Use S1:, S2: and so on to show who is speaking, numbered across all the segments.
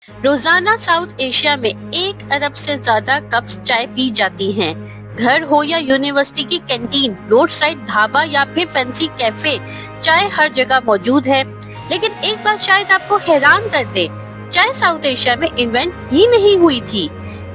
S1: रोजाना south Asia में 1 अरब से ज्यादा कप्स चाय पी जाती हैं। घर हो या यूनिवर्सिटी की कैंटीन, रोड साइड ढाबा या फिर फैंसी कैफे, चाय हर जगह मौजूद है। लेकिन एक बात शायद आपको हैरान कर दे, चाय साउथ एशिया में इन्वेंट ही नहीं हुई थी।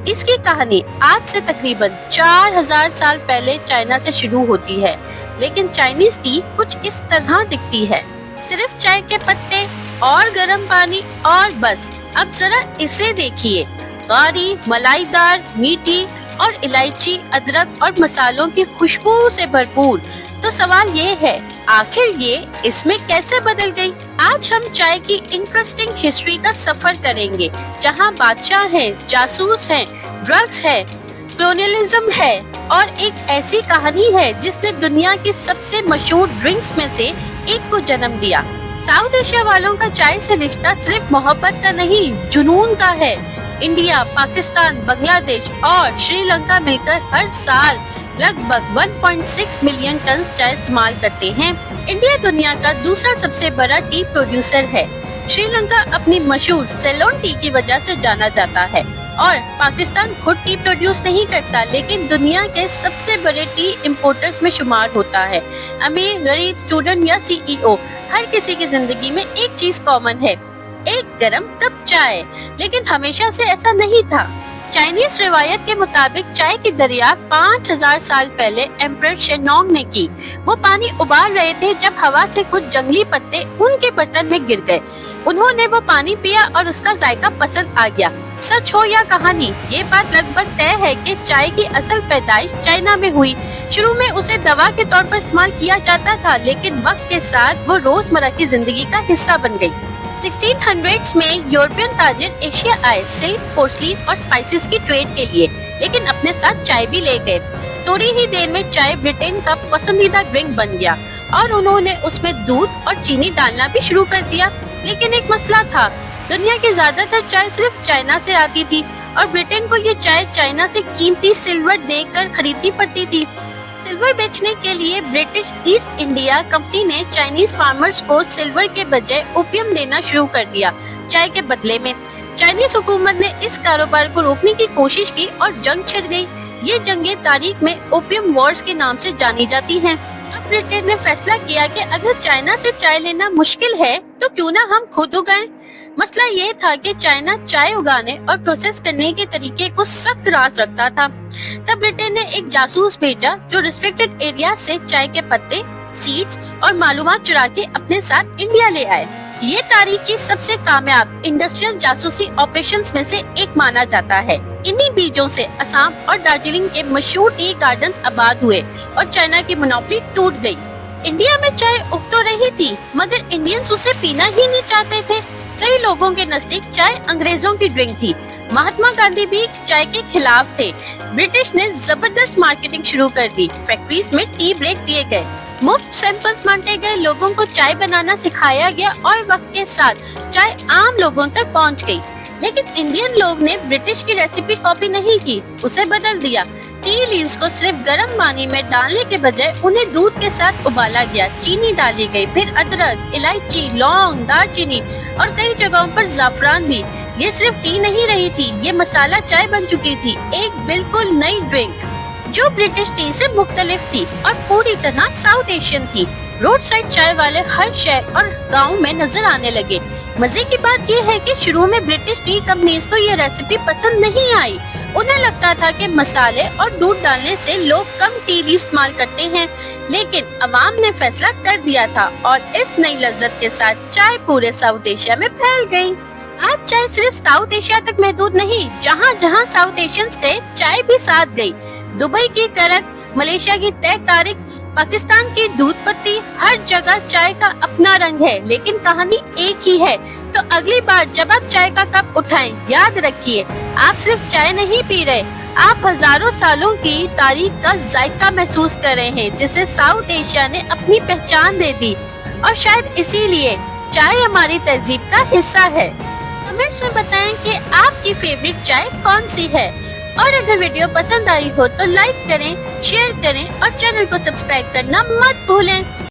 S1: इसकी कहानी आज से तकरीबन 4000 साल पहले चाइना से शुरू होती है। लेकिन चाइनीज टी कुछ इस तरह दिखती है, सिर्फ चाय के पत्ते और गर्म पानी और बस। अब जरा इसे देखिए, गाढ़ी, मलाईदार, मीठी और इलायची, अदरक और मसालों की खुशबू से भरपूर। तो सवाल ये है, आखिर ये इसमें कैसे बदल गई? आज हम चाय की इंटरेस्टिंग हिस्ट्री का सफर करेंगे, जहाँ बादशाह हैं, जासूस हैं, ड्रग्स है, कॉलोनियलिज्म है और एक ऐसी कहानी है जिसने दुनिया की सबसे मशहूर ड्रिंक्स में से एक को जन्म दिया। साउथ एशिया वालों का चाय से रिश्ता सिर्फ मोहब्बत का नहीं, जुनून का है। इंडिया, पाकिस्तान, बांग्लादेश और श्रीलंका मिलकर हर साल लगभग 1.6 मिलियन टन चाय इस्तेमाल करते हैं। इंडिया दुनिया का दूसरा सबसे बड़ा टी प्रोड्यूसर है। श्रीलंका अपनी मशहूर सेलोन टी की वजह से जाना जाता है और पाकिस्तान खुद टी प्रोड्यूस नहीं करता, लेकिन दुनिया के सबसे बड़े टी इंपोर्टर्स में शुमार होता है। अमीर, गरीब, स्टूडेंट या सीईओ, हर किसी की जिंदगी में एक चीज कॉमन है, एक गरम कप चाय। लेकिन हमेशा से ऐसा नहीं था। चाइनीज रिवायत के मुताबिक चाय की दरियाफ्त 5000 साल पहले एम्परर शेनोंग ने की। वो पानी उबाल रहे थे जब हवा से कुछ जंगली पत्ते उनके बर्तन में गिर गए। उन्होंने वो पानी पिया और उसका जायका पसंद आ गया। सच हो या कहानी, ये बात लगभग तय है कि चाय की असल पैदाइश चाइना में हुई। शुरू में उसे दवा के तौर पर इस्तेमाल किया जाता था, लेकिन वक्त के साथ वो रोजमर्रा की जिंदगी का हिस्सा बन गई। 1600s में यूरोपियन ताजिर एशिया आए सिल्क, पोर्सलिन और स्पाइसेस की ट्रेड के लिए, लेकिन अपने साथ चाय भी ले गए। थोड़ी ही देर में चाय ब्रिटेन का पसंदीदा ड्रिंक बन गया और उन्होंने उसमें दूध और चीनी डालना भी शुरू कर दिया। लेकिन एक मसला था, दुनिया की ज्यादातर चाय सिर्फ चाइना से आती थी और ब्रिटेन को ये चाय चाइना से कीमती सिल्वर देकर खरीदनी पड़ती थी। सिल्वर बेचने के लिए ब्रिटिश ईस्ट इंडिया कंपनी ने चाइनीज फार्मर्स को सिल्वर के बजाय ओपियम देना शुरू कर दिया चाय के बदले में। चाइनीज हुकूमत ने इस कारोबार को रोकने की कोशिश की और जंग छिड़ गई। ये जंगें तारीख में ओपियम वॉर्स के नाम से जानी जाती हैं। अब ब्रिटेन ने फैसला किया कि अगर चाइना से चाय लेना मुश्किल है तो क्यों ना हम खुद उगाएं। मसला ये था कि चाइना चाय उगाने और प्रोसेस करने के तरीके को सख्त राज रखता था। तब ब्रिटेन ने एक जासूस भेजा जो रिस्ट्रिक्टेड एरिया से चाय के पत्ते, सीड्स और मालूमात चुरा के अपने साथ इंडिया ले आए। ये तारीख की सबसे कामयाब इंडस्ट्रियल जासूसी ऑपरेशंस में से एक माना जाता है। इन्हीं बीजों से असम और दार्जिलिंग के मशहूर टी गार्डन्स आबाद हुए और चाइना की मोनोपोली टूट गई। इंडिया में चाय उग तो रही थी, मगर इंडियंस उसे पीना ही नहीं चाहते थे। कई लोगों के नजदीक चाय अंग्रेजों की ड्रिंक थी। महात्मा गांधी भी चाय के खिलाफ थे। ब्रिटिश ने जबरदस्त मार्केटिंग शुरू कर दी। फैक्ट्रीज में टी ब्रेक्स दिए गए, मुफ्त सैंपल्स बांटे गए, लोगों को चाय बनाना सिखाया गया और वक्त के साथ चाय आम लोगों तक पहुंच गई। लेकिन इंडियन लोग ने ब्रिटिश की रेसिपी कॉपी नहीं की, उसे बदल दिया। टी लीव्स को सिर्फ गर्म पानी में डालने के बजाय उन्हें दूध के साथ उबाला गया, चीनी डाली गई, फिर अदरक, इलायची, लौंग, दालचीनी और कई जगहों पर जाफरान भी। ये सिर्फ टी नहीं रही थी, ये मसाला चाय बन चुकी थी, एक बिल्कुल नई ड्रिंक जो ब्रिटिश टी से मुख्तलिफ थी और पूरी तरह साउथ एशियन थी। रोड साइड चाय वाले हर शहर और गांव में नजर आने लगे। मजे की बात यह है कि शुरू में ब्रिटिश टी कंपनीज को ये रेसिपी पसंद नहीं आई। उन्हें लगता था कि मसाले और दूध डालने से लोग कम टी इस्तेमाल करते हैं, लेकिन अवाम ने फैसला कर दिया था और इस नई लज्जत के साथ चाय पूरे साउथ एशिया में फैल गई। आज चाय सिर्फ साउथ एशिया तक महदूद नहीं, जहाँ जहाँ साउथ एशियंस गए चाय भी साथ गई। दुबई की करक, मलेशिया की तय तारीख, पाकिस्तान की दूध पत्ती, हर जगह चाय का अपना रंग है, लेकिन कहानी एक ही है। तो अगली बार जब आप चाय का कप उठाएं, याद रखिए आप सिर्फ चाय नहीं पी रहे, आप हजारों सालों की तारीख का जायका महसूस कर रहे हैं, जिसे साउथ एशिया ने अपनी पहचान दे दी। और शायद इसीलिए चाय हमारी तहजीब का हिस्सा है। कमेंट्स में बताएं कि आपकी फेवरेट चाय कौन सी है। और अगर वीडियो पसंद आई हो तो लाइक करें, शेयर करें और चैनल को सब्सक्राइब करना मत भूलें।